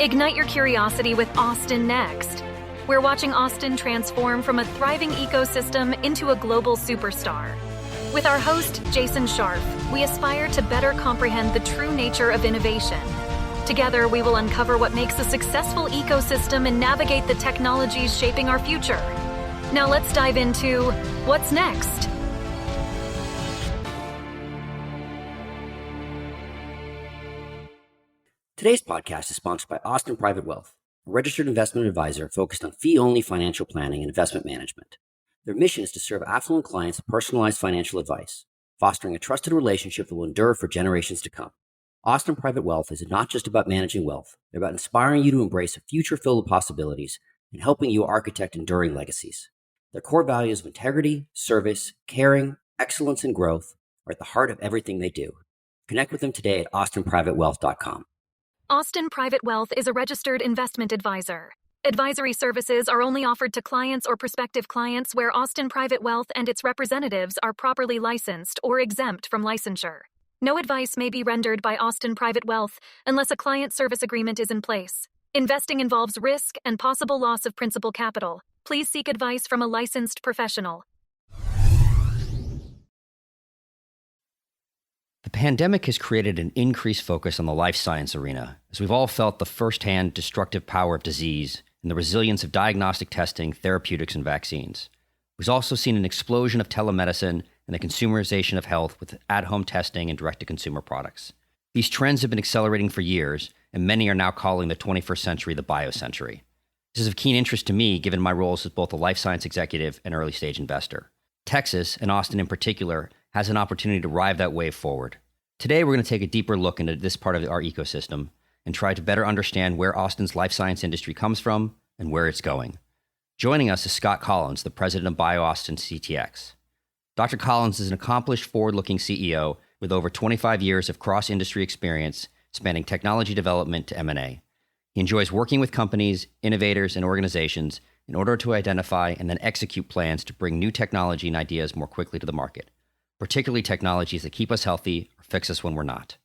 Ignite your curiosity with Austin Next. We're watching Austin transform from a thriving ecosystem into a global superstar. With our host, Jason Scharf, we aspire to better comprehend the true nature of innovation. Together, we will uncover what makes a successful ecosystem and navigate the technologies shaping our future. Now let's dive into what's next. Today's podcast is sponsored by Austin Private Wealth, a registered investment advisor focused on fee-only financial planning and investment management. Their mission is to serve affluent clients with personalized financial advice, fostering a trusted relationship that will endure for generations to come. Austin Private Wealth is not just about managing wealth. They're about inspiring you to embrace a future filled with possibilities and helping you architect enduring legacies. Their core values of integrity, service, caring, excellence, and growth are at the heart of everything they do. Connect with them today at austinprivatewealth.com. Austin Private Wealth is a registered investment advisor. Advisory services are only offered to clients or prospective clients where Austin Private Wealth and its representatives are properly licensed or exempt from licensure. No advice may be rendered by Austin Private Wealth unless a client service agreement is in place. Investing involves risk and possible loss of principal capital. Please seek advice from a licensed professional. The pandemic has created an increased focus on the life science arena, as we've all felt the firsthand destructive power of disease and the resilience of diagnostic testing, therapeutics, and vaccines. We've also seen an explosion of telemedicine and the consumerization of health with at-home testing and direct-to-consumer products. These trends have been accelerating for years, and many are now calling the 21st century the biocentury. This is of keen interest to me, given my roles as both a life science executive and early-stage investor. Texas, and Austin in particular, has an opportunity to ride that wave forward. Today, we're going to take a deeper look into this part of our ecosystem and try to better understand where Austin's life science industry comes from and where it's going. Joining us is Scott Collins, the president of BioAustinCTX. Dr. Collins is an accomplished, forward-looking CEO with over 25 years of cross-industry experience spanning technology development to M&A. He enjoys working with companies, innovators, and organizations in order to identify and then execute plans to bring new technology and ideas more quickly to the market, particularly technologies that keep us healthy or fix us when we're not.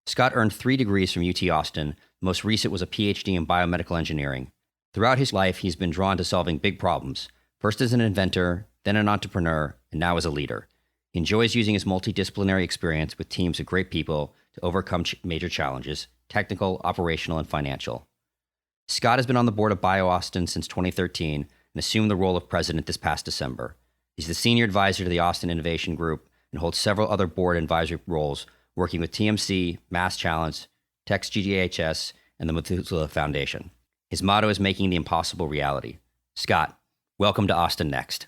Scott earned 3 degrees from UT Austin. The most recent was a PhD in biomedical engineering. Throughout his life, he's been drawn to solving big problems, first as an inventor, then an entrepreneur, and now as a leader. He enjoys using his multidisciplinary experience with teams of great people to overcome major challenges, technical, operational, and financial. Scott has been on the board of BioAustin since 2013 and assumed the role of president this past December. He's the senior advisor to the Austin Innovation Group and holds several other board advisory roles, working with TMC, Mass Challenge, TextGDHS, and the Methuselah Foundation. His motto is making the impossible reality. Scott, welcome to Austin Next.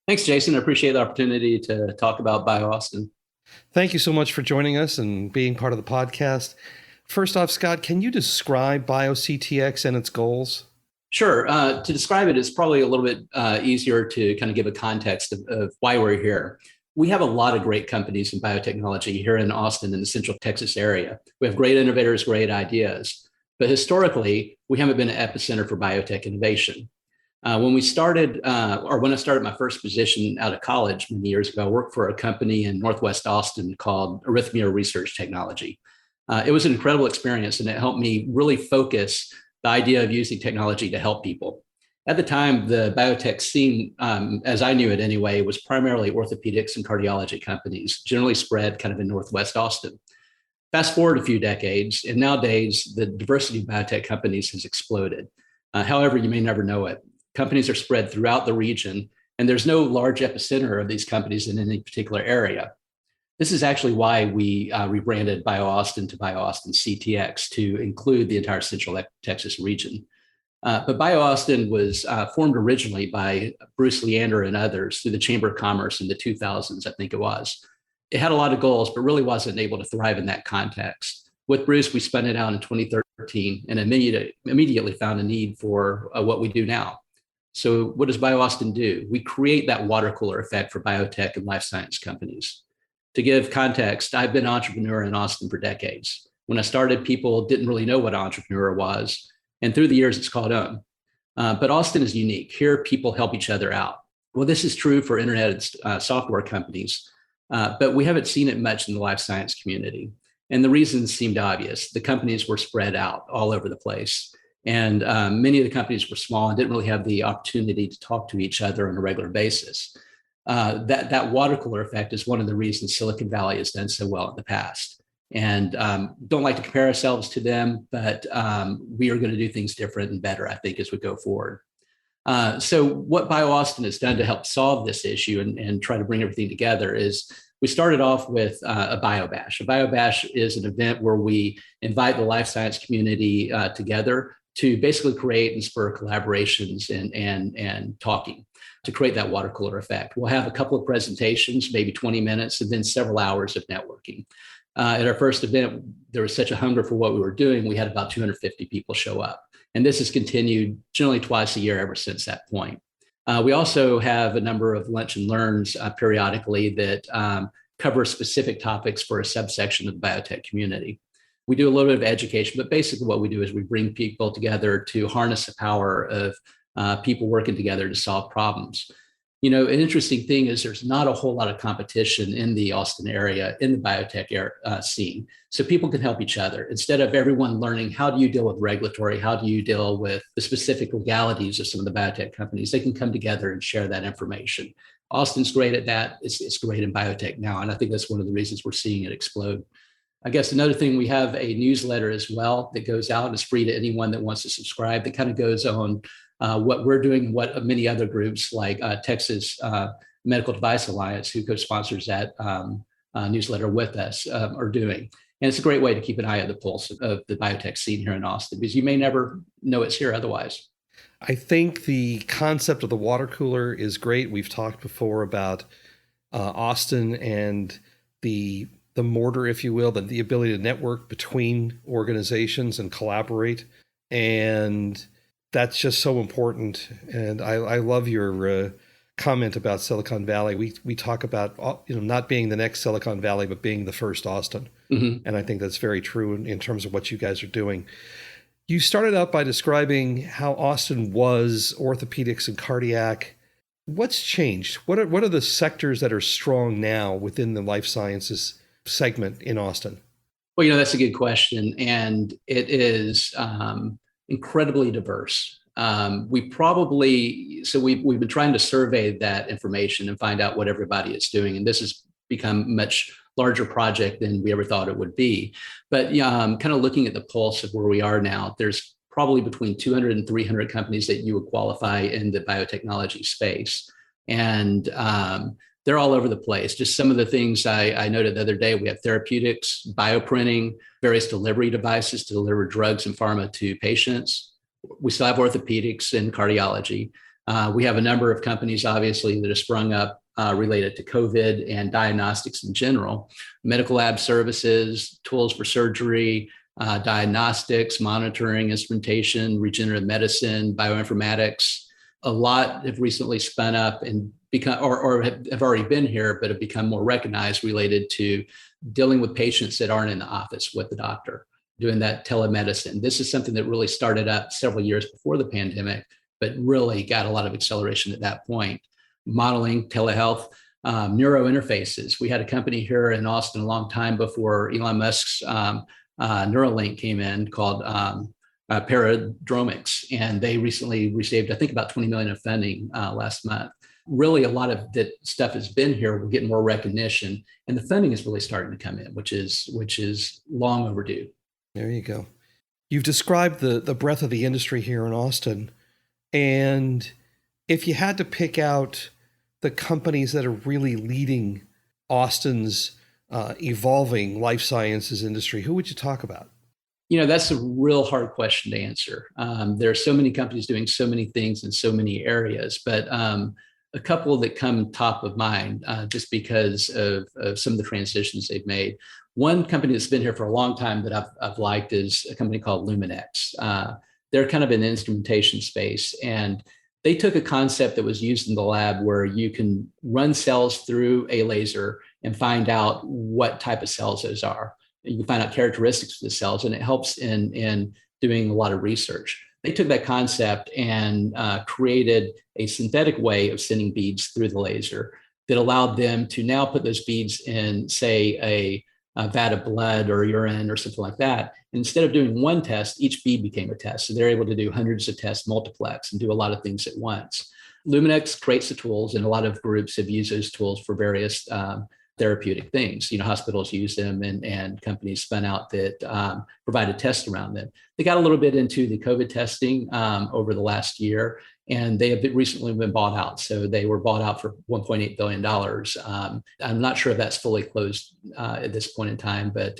Thanks, Jason. I appreciate the opportunity to talk about BioAustin. Thank you so much for joining us and being part of the podcast. First off, Scott, can you describe BioCTX and its goals? Sure. To describe it, it's probably a little bit easier to kind of give a context of why we're here. We have a lot of great companies in biotechnology here in Austin and the Central Texas area. We have great innovators, great ideas, but historically, we haven't been an epicenter for biotech innovation. When I started my first position out of college many years ago, I worked for a company in Northwest Austin called Arrhythmia Research Technology. It was an incredible experience, and it helped me really focus the idea of using technology to help people. At the time, the biotech scene, as I knew it anyway, was primarily orthopedics and cardiology companies, generally spread kind of in Northwest Austin. Fast forward a few decades, and nowadays the diversity of biotech companies has exploded. However, you may never know it. Companies are spread throughout the region, and there's no large epicenter of these companies in any particular area. This is actually why we rebranded BioAustin to BioAustinCTX to include the entire Central Texas region. But BioAustin was formed originally by Bruce Leander and others through the Chamber of Commerce in the 2000s, I think it was. It had a lot of goals, but really wasn't able to thrive in that context. With Bruce, we spun it out in 2013 and immediately found a need for what we do now. So what does BioAustin do? We create that water cooler effect for biotech and life science companies. To give context, I've been an entrepreneur in Austin for decades. When I started, people didn't really know what an entrepreneur was. And through the years, it's caught on. But Austin is unique. Here, people help each other out. Well, this is true for internet software companies, but we haven't seen it much in the life science community. And the reasons seemed obvious. The companies were spread out all over the place. And many of the companies were small and didn't really have the opportunity to talk to each other on a regular basis. That water cooler effect is one of the reasons Silicon Valley has done so well in the past. And don't like to compare ourselves to them, but we are going to do things different and better, I think, as we go forward. So what BioAustin has done to help solve this issue and try to bring everything together is we started off with a BioBash. A BioBash is an event where we invite the life science community together to basically create and spur collaborations and talking to create that water cooler effect. We'll have a couple of presentations, maybe 20 minutes, and then several hours of networking. At our first event, there was such a hunger for what we were doing, we had about 250 people show up. And this has continued generally twice a year ever since that point. We also have a number of lunch and learns periodically that cover specific topics for a subsection of the biotech community. We do a little bit of education, but basically what we do is we bring people together to harness the power of people working together to solve problems. You know, an interesting thing is there's not a whole lot of competition in the Austin area, in the biotech scene. So people can help each other. Instead of everyone learning, how do you deal with regulatory? How do you deal with the specific legalities of some of the biotech companies? They can come together and share that information. Austin's great at that. It's great in biotech now. And I think that's one of the reasons we're seeing it explode. I guess another thing, we have a newsletter as well that goes out and is free to anyone that wants to subscribe, that kind of goes on what we're doing and what many other groups like Texas Medical Device Alliance, who co-sponsors that newsletter with us, are doing. And it's a great way to keep an eye on the pulse of the biotech scene here in Austin, because you may never know it's here otherwise. I think the concept of the water cooler is great. We've talked before about Austin and the mortar, if you will, the ability to network between organizations and collaborate. And that's just so important. And I love your comment about Silicon Valley. We talk about not being the next Silicon Valley, but being the first Austin. Mm-hmm. And I think that's very true in terms of what you guys are doing. You started out by describing how Austin was orthopedics and cardiac. What's changed? What are the sectors that are strong now within the life sciences segment in Austin? Well, that's a good question. And it is incredibly diverse. We've been trying to survey that information and find out what everybody is doing. And this has become a much larger project than we ever thought it would be. But kind of looking at the pulse of where we are now, there's probably between 200 and 300 companies that you would qualify in the biotechnology space. And they're all over the place. Just some of the things I noted the other day, we have therapeutics, bioprinting, various delivery devices to deliver drugs and pharma to patients. We still have orthopedics and cardiology. We have a number of companies, obviously, that have sprung up related to COVID and diagnostics in general. Medical lab services, tools for surgery, diagnostics, monitoring, instrumentation, regenerative medicine, bioinformatics. A lot have recently spun up and become, or have already been here, but have become more recognized related to dealing with patients that aren't in the office with the doctor, doing that telemedicine. This is something that really started up several years before the pandemic, but really got a lot of acceleration at that point. Modeling, telehealth, neurointerfaces. We had a company here in Austin a long time before Elon Musk's Neuralink came in, called Paradromics, and they recently received, I think, about 20 million of funding last month. Really, a lot of that stuff has been here. We're getting more recognition, and the funding is really starting to come in, which is long overdue. There you go. You've described the breadth of the industry here in Austin, and if you had to pick out the companies that are really leading Austin's evolving life sciences industry, who would you talk about? That's a real hard question to answer. There are so many companies doing so many things in so many areas, but a couple that come top of mind just because of some of the transitions they've made. One company that's been here for a long time that I've liked is a company called Luminex. They're kind of in the instrumentation space, and they took a concept that was used in the lab where you can run cells through a laser and find out what type of cells those are. You can find out characteristics of the cells, and it helps in doing a lot of research. They took that concept and created a synthetic way of sending beads through the laser that allowed them to now put those beads in, say, vat of blood or urine or something like that. And instead of doing one test, each bead became a test. So they're able to do hundreds of tests multiplex and do a lot of things at once. Luminex creates the tools, and a lot of groups have used those tools for various therapeutic things. Hospitals use them, and companies spun out that provided tests around them. They got a little bit into the COVID testing over the last year, and they have recently been bought out. So they were bought out for $1.8 billion. I'm not sure if that's fully closed at this point in time, but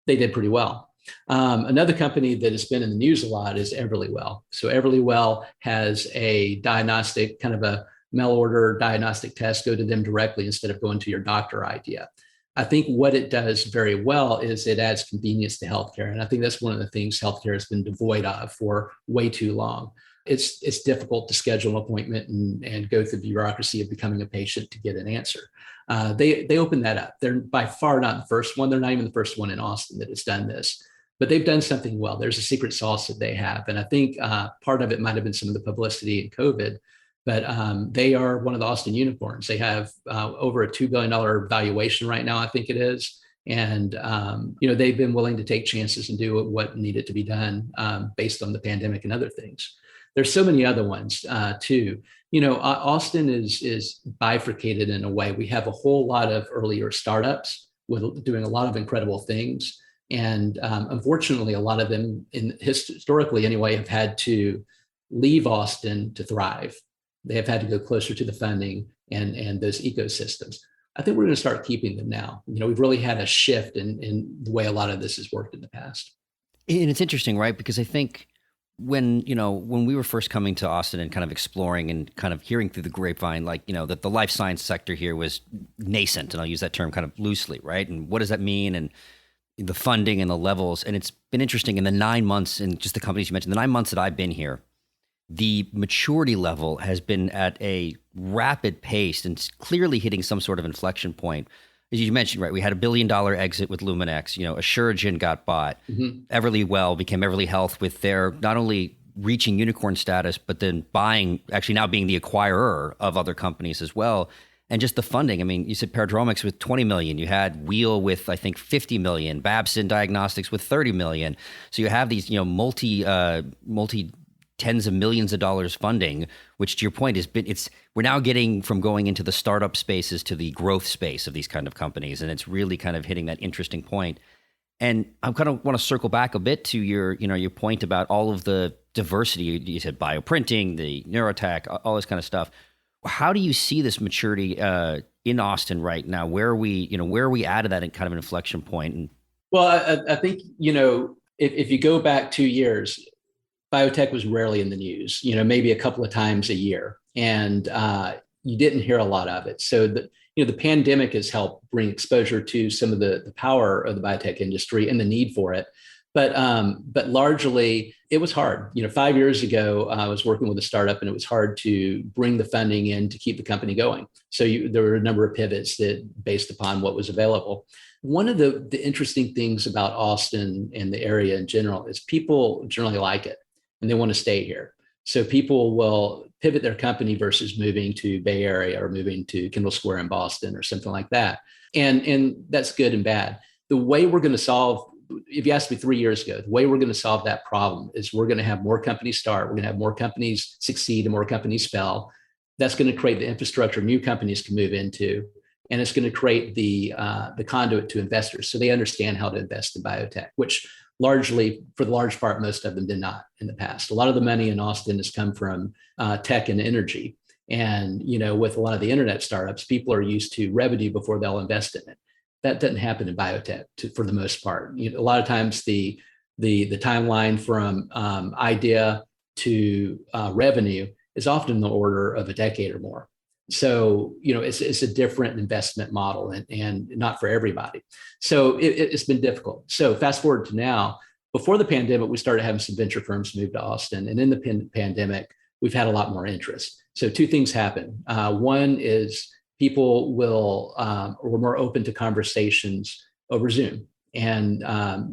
they did pretty well. Another company that has been in the news a lot is Everlywell. So Everlywell has a diagnostic, kind of a mail order diagnostic test, go to them directly instead of going to your doctor idea. I think what it does very well is it adds convenience to healthcare. And I think that's one of the things healthcare has been devoid of for way too long. It's difficult to schedule an appointment and go through the bureaucracy of becoming a patient to get an answer. They open that up. They're by far not the first one. They're not even the first one in Austin that has done this, but they've done something well. There's a secret sauce that they have. And I think part of it might have been some of the publicity in COVID, but they are one of the Austin unicorns. They have over a $2 billion valuation right now, I think it is. And, they've been willing to take chances and do what needed to be done based on the pandemic and other things. There's so many other ones too. Austin is bifurcated in a way. We have a whole lot of earlier startups with doing a lot of incredible things. And unfortunately, a lot of them, historically anyway, have had to leave Austin to thrive. They have had to go closer to the funding and those ecosystems. I think we're going to start keeping them now. We've really had a shift in the way a lot of this has worked in the past. And it's interesting, right? Because I think when we were first coming to Austin and kind of exploring and kind of hearing through the grapevine, that the life science sector here was nascent, and I'll use that term kind of loosely, right? And what does that mean? And the funding and the levels. And it's been interesting in the 9 months, and just the companies you mentioned, the 9 months that I've been here, the maturity level has been at a rapid pace and clearly hitting some sort of inflection point. As you mentioned, right, we had $1 billion exit with Luminex. Assuragen got bought. Mm-hmm. Everlywell became Everly Health with their not only reaching unicorn status, but then actually now being the acquirer of other companies as well. And just the funding. I mean, you said Paradromics with $20 million. You had Wheel with, I think, $50 million. Babson Diagnostics with $30 million. So you have these, multi tens of millions of dollars funding, which to your point we're now getting from going into the startup spaces to the growth space of these kind of companies. And it's really kind of hitting that interesting point. And I kind of want to circle back a bit to your point about all of the diversity. You said bioprinting, the neurotech, all this kind of stuff. How do you see this maturity in Austin right now? Where are we at that kind of an inflection point? Well, I think, if you go back 2 years, biotech was rarely in the news, maybe a couple of times a year, and you didn't hear a lot of it. So the pandemic has helped bring exposure to some of the power of the biotech industry and the need for it. But largely it was hard. 5 years ago, I was working with a startup, and it was hard to bring the funding in to keep the company going. So there were a number of pivots that based upon what was available. One of the interesting things about Austin and the area in general is people generally like it and they want to stay here. So people will pivot their company versus moving to Bay Area or moving to Kendall Square in Boston or something like that. And that's good and bad. The way we're going to solve, if you asked me 3 years ago, the way we're going to solve that problem is we're going to have more companies start, we're going to have more companies succeed and more companies fail. That's going to create the infrastructure new companies can move into, and it's going to create the conduit to investors so they understand how to invest in biotech, which largely, for the large part, most of them did not in the past. A lot of the money in Austin has come from tech and energy. And, with a lot of the internet startups, people are used to revenue before they'll invest in it. That doesn't happen in biotech for the most part. A lot of times the timeline from idea to revenue is often in the order of a decade or more. So, it's a different investment model and not for everybody. So it's been difficult. So fast forward to now, before the pandemic, we started having some venture firms move to Austin. And in the pandemic, we've had a lot more interest. So two things happen. One is people were more open to conversations over Zoom. And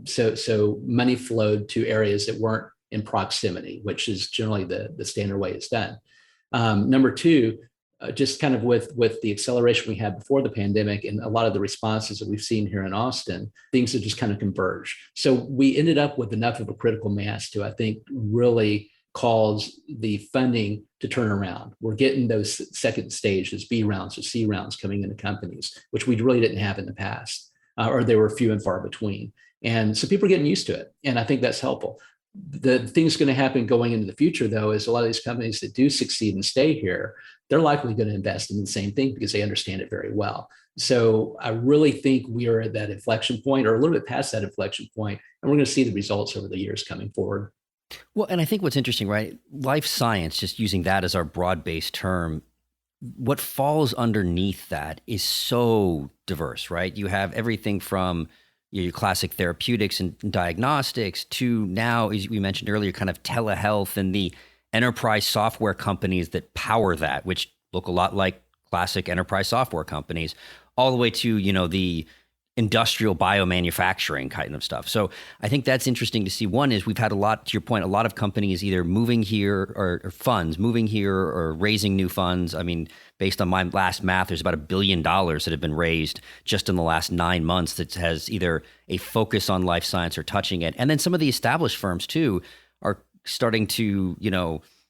so money flowed to areas that weren't in proximity, which is generally the standard way it's done. Number two, just kind of with the acceleration we had before the pandemic and a lot of the responses that we've seen here in Austin, things have just kind of converged. So we ended up with enough of a critical mass to, I think, really cause the funding to turn around. We're getting those second stage, those B rounds or C rounds coming into companies, which we really didn't have in the past, or they were few and far between. And so people are getting used to it. And I think that's helpful. The thing's going to happen going into the future, though, is a lot of these companies that do succeed and stay here, they're likely going to invest in the same thing because they understand it very well. So I really think we are at that inflection point, or a little bit past that inflection point, and we're going to see the results over the years coming forward. Well, and I think what's interesting, right? Life science, just using that as our broad-based term, what falls underneath that is so diverse, right? You have everything from your classic therapeutics and diagnostics to now, as we mentioned earlier, kind of telehealth and the enterprise software companies that power that, which look a lot like classic enterprise software companies, all the way to, the industrial biomanufacturing kind of stuff. So I think that's interesting to see. One is we've had a lot, to your point, a lot of companies either moving here or funds moving here or raising new funds. I mean, based on my last math, there's about $1 billion that have been raised just in the last 9 months that has either a focus on life science or touching it. And then some of the established firms too are starting to,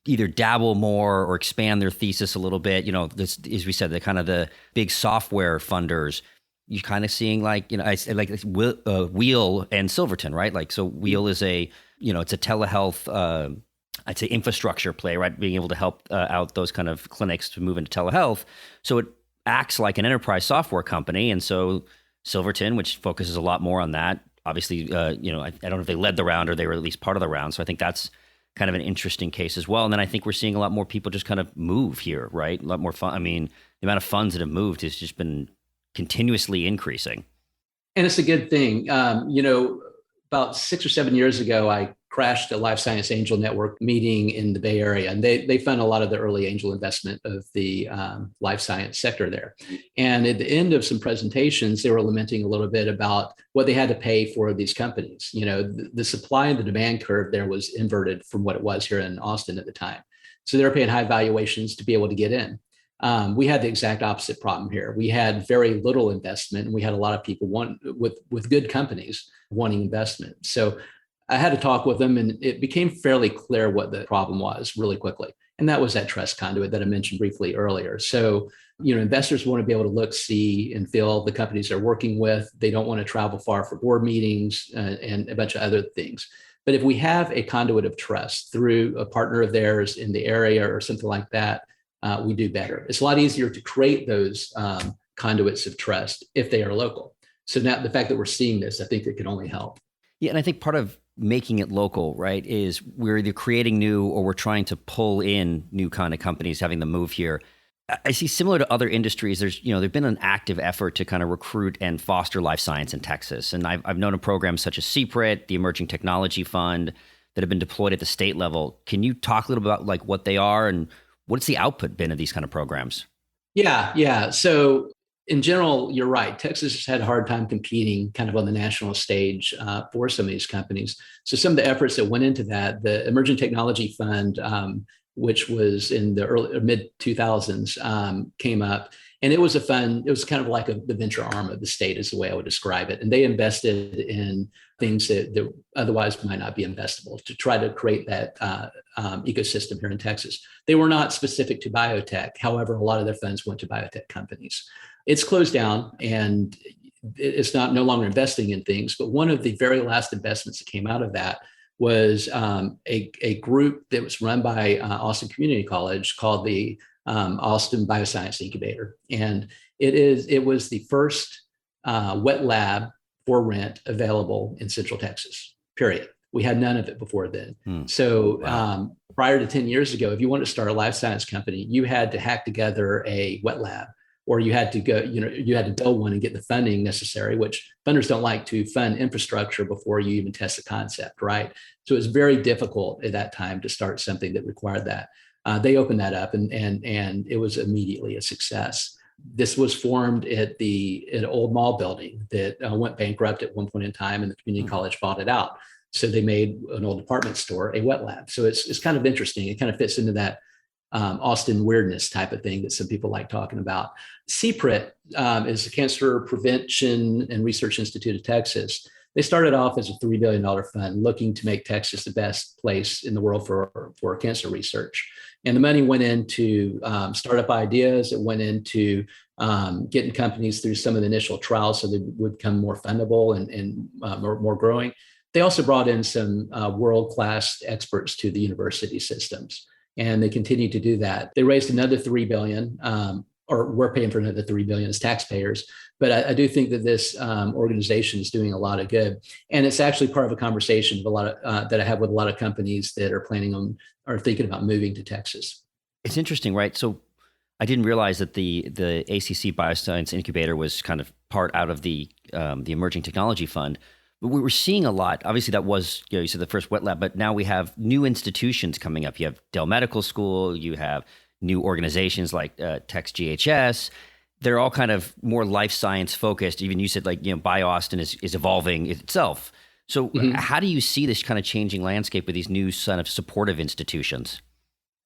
either dabble more or expand their thesis a little bit. This, as we said, the kind of the big software funders, you're kind of seeing like Wheel and Silverton, right? Like, so Wheel is it's a telehealth, I'd say infrastructure play, right? Being able to help out those kind of clinics to move into telehealth. So it acts like an enterprise software company. And so Silverton, which focuses a lot more on that, obviously, I don't know if they led the round or they were at least part of the round. So I think that's kind of an interesting case as well. And then I think we're seeing a lot more people just kind of move here, right? A lot more fun. I mean, the amount of funds that have moved has just been continuously increasing. And it's a good thing. About 6 or 7 years ago, I crashed a life science angel network meeting in the Bay Area, and they fund a lot of the early angel investment of the life science sector there. And at the end of some presentations, they were lamenting a little bit about what they had to pay for these companies. The supply and the demand curve there was inverted from what it was here in Austin at the time. So they were paying high valuations to be able to get in. We had the exact opposite problem here. We had very little investment, and we had a lot of people with good companies wanting investment. So I had to talk with them, and it became fairly clear what the problem was really quickly. And that was that trust conduit that I mentioned briefly earlier. So, investors want to be able to look, see, and feel the companies they're working with. They don't want to travel far for board meetings and a bunch of other things. But if we have a conduit of trust through a partner of theirs in the area or something like that, we do better. It's a lot easier to create those conduits of trust if they are local. So now the fact that we're seeing this, I think it can only help. Yeah, and I think part of making it local, right, is we're either creating new or we're trying to pull in new kind of companies, having them move here. I see similar to other industries, there's been an active effort to kind of recruit and foster life science in Texas. And I've known of programs such as CPRIT, the Emerging Technology Fund, that have been deployed at the state level. Can you talk a little about like what they are and what's the output been of these kind of programs? Yeah. So in general, you're right. Texas has had a hard time competing kind of on the national stage for some of these companies. So some of the efforts that went into that, the Emerging Technology Fund, which was in the early mid 2000s, came up. And it was a fund, it was kind of like the venture arm of the state is the way I would describe it. And they invested in things that otherwise might not be investable to try to create that ecosystem here in Texas. They were not specific to biotech. However, a lot of their funds went to biotech companies. It's closed down and it's no longer investing in things. But one of the very last investments that came out of that was a group that was run by Austin Community College called the Austin Bioscience Incubator. And it was the first wet lab for rent available in Central Texas, period. We had none of it before then. So prior to 10 years ago, if you wanted to start a life science company, you had to hack together a wet lab, or you had to go, you had to build one and get the funding necessary, which funders don't like to fund infrastructure before you even test the concept, right? So it was very difficult at that time to start something that required that. They opened that up and it was immediately a success. This was formed at an old mall building that went bankrupt at one point in time, and the community college bought it out. So they made an old department store a wet lab. So it's kind of interesting. It kind of fits into that Austin weirdness type of thing that some people like talking about. CPRIT is the Cancer Prevention and Research Institute of Texas. They started off as a $3 billion fund looking to make Texas the best place in the world for cancer research. And the money went into startup ideas. It went into getting companies through some of the initial trials so they would become more fundable and more growing. They also brought in some world-class experts to the university systems, and they continue to do that. They raised another $3 billion, or we're paying for another $3 billion as taxpayers. But I do think that this organization is doing a lot of good, and it's actually part of a conversation of a lot of that I have with a lot of companies that are planning on or thinking about moving to Texas. It's interesting, right? So I didn't realize that the ACC Bioscience Incubator was kind of part out of the Emerging Technology Fund. But we were seeing a lot. Obviously, that was, you said the first wet lab, but now we have new institutions coming up. You have Dell Medical School, you have new organizations like TexGHS. They're all kind of more life science focused. Even you said BioAustin is evolving itself. So how do you see this kind of changing landscape with these new kind of supportive institutions?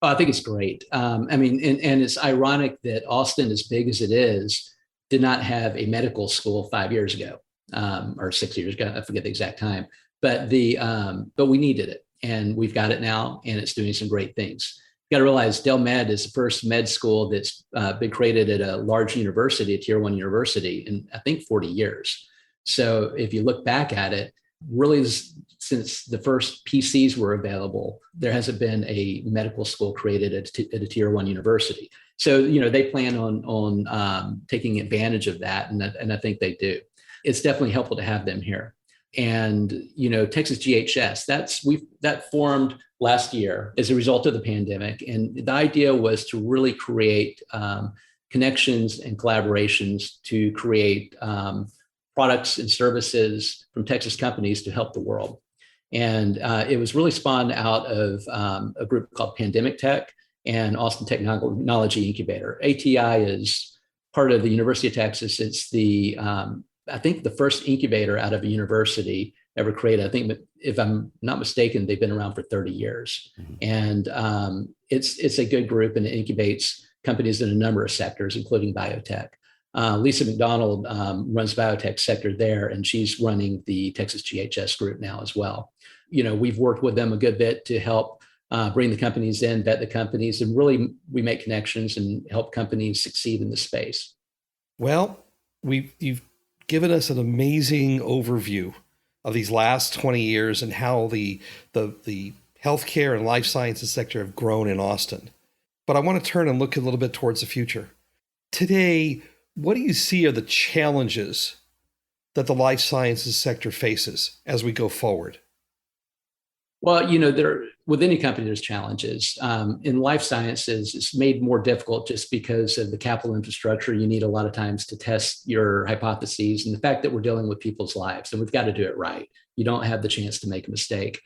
I think it's great. I mean, and it's ironic that Austin, as big as it is, did not have a medical school 5 years ago. Or 6 years ago, I forget the exact time, but we needed it, and we've got it now, and it's doing some great things. You got to realize Del Med is the first med school that's been created at a large university, a tier 1 university, in I think 40 years. So if you look back at it, really since the first PCs were available, there hasn't been a medical school created at a tier 1 university. So they plan on taking advantage of that, and I think they do. It's definitely helpful to have them here. And, Texas GHS, that formed last year as a result of the pandemic. And the idea was to really create connections and collaborations to create products and services from Texas companies to help the world. And it was really spawned out of a group called Pandemic Tech and Austin Technology Incubator. ATI is part of the University of Texas. It's the I think the first incubator out of a university ever created. I think, if I'm not mistaken, they've been around for 30 years. Mm-hmm. And it's a good group, and it incubates companies in a number of sectors, including biotech. Lisa McDonald runs biotech sector there, and she's running the Texas GHS group now as well. We've worked with them a good bit to help bring the companies in, vet the companies, and really we make connections and help companies succeed in the space. Well, you've given us an amazing overview of these last 20 years and how the healthcare and life sciences sector have grown in Austin. But I want to turn and look a little bit towards the future. Today, what do you see are the challenges that the life sciences sector faces as we go forward? Well, with any company, there's challenges. In life sciences, it's made more difficult just because of the capital infrastructure. You need a lot of times to test your hypotheses, and the fact that we're dealing with people's lives, and we've got to do it right. You don't have the chance to make a mistake.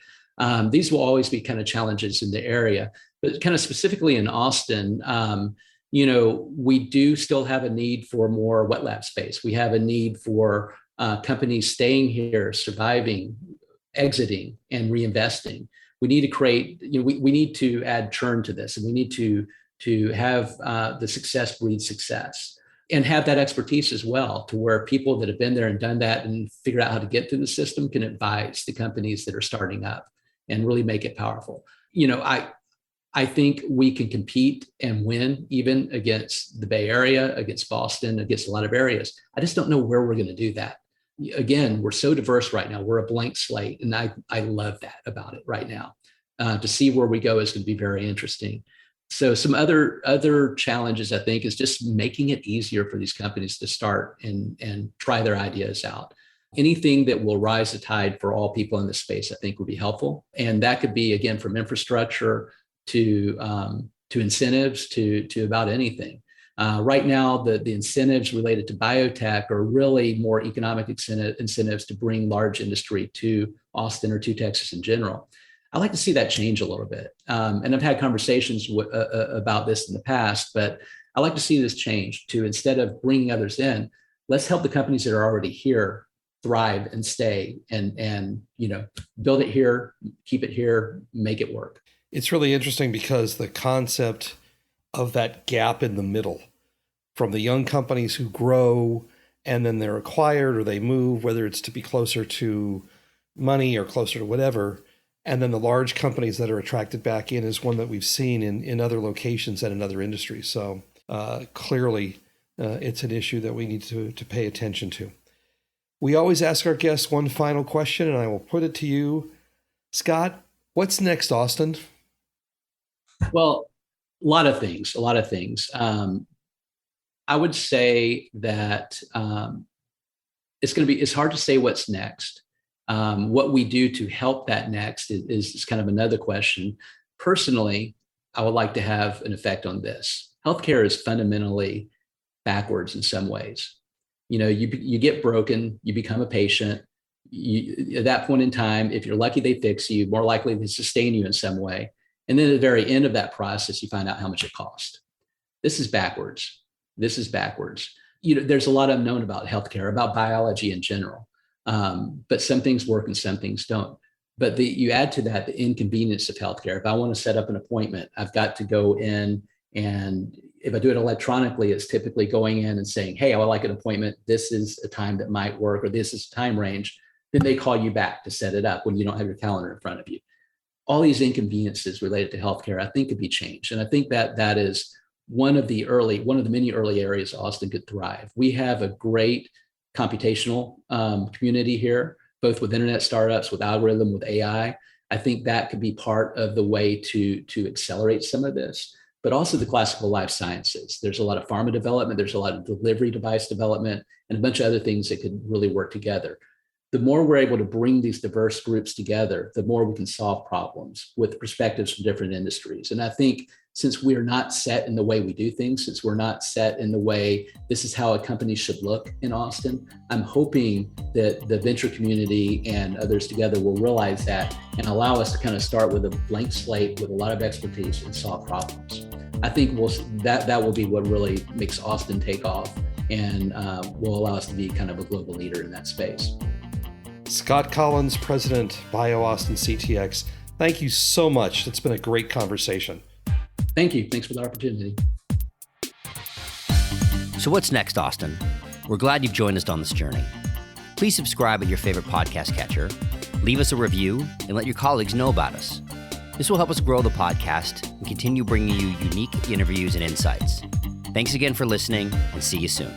These will always be kind of challenges in the area, but kind of specifically in Austin, we do still have a need for more wet lab space. We have a need for companies staying here, surviving, exiting, and reinvesting. We need to create, we need to add churn to this, and we need to have the success breed success, and have that expertise as well, to where people that have been there and done that and figured out how to get through the system can advise the companies that are starting up and really make it powerful. I think we can compete and win even against the Bay Area, against Boston, against a lot of areas. I just don't know where we're going to do that. Again, we're so diverse right now. We're a blank slate. And I love that about it right now. To see where we go is going to be very interesting. So some other challenges, I think, is just making it easier for these companies to start and try their ideas out. Anything that will rise the tide for all people in this space, I think, would be helpful. And that could be, again, from infrastructure to incentives to about anything. Right now, the incentives related to biotech are really more economic incentives to bring large industry to Austin or to Texas in general. I'd like to see that change a little bit. And I've had conversations about this in the past, but I'd like to see this change to, instead of bringing others in, let's help the companies that are already here thrive and stay and build it here, keep it here, make it work. It's really interesting because the concept of that gap in the middle, from the young companies who grow and then they're acquired or they move, whether it's to be closer to money or closer to whatever. And then the large companies that are attracted back in is one that we've seen in other locations and in other industries. So clearly, it's an issue that we need to pay attention to. We always ask our guests one final question, and I will put it to you. Scott, what's next, Austin? Well, a lot of things. I would say that it's hard to say what's next. What we do to help that next is kind of another question. Personally, I would like to have an effect on this. Healthcare is fundamentally backwards in some ways. You get broken, you become a patient. At that point in time, if you're lucky, they fix you, more likely they sustain you in some way. And then at the very end of that process, you find out how much it cost. This is backwards. There's a lot unknown about healthcare, about biology in general. But some things work and some things don't. But you add to that the inconvenience of healthcare. If I want to set up an appointment, I've got to go in, and if I do it electronically, it's typically going in and saying, hey, I would like an appointment. This is a time that might work, or this is a time range. Then they call you back to set it up when you don't have your calendar in front of you. All these inconveniences related to healthcare, I think, could be changed. And I think that is one of the many early areas Austin could thrive. We have a great computational community here, both with internet startups, with algorithm, with AI. I think that could be part of the way to accelerate some of this, but also the classical life sciences. There's a lot of pharma development, there's a lot of delivery device development, and a bunch of other things that could really work together. The more we're able to bring these diverse groups together, the more we can solve problems with perspectives from different industries. And I think since we're not set in the way we do things, since we're not set in the way this is how a company should look in Austin, I'm hoping that the venture community and others together will realize that and allow us to kind of start with a blank slate with a lot of expertise and solve problems. I think that will be what really makes Austin take off and will allow us to be kind of a global leader in that space. Scott Collins, President, BioAustinCTX. Thank you so much. It's been a great conversation. Thank you. Thanks for the opportunity. So what's next, Austin? We're glad you've joined us on this journey. Please subscribe at your favorite podcast catcher, leave us a review, and let your colleagues know about us. This will help us grow the podcast and continue bringing you unique interviews and insights. Thanks again for listening, and see you soon.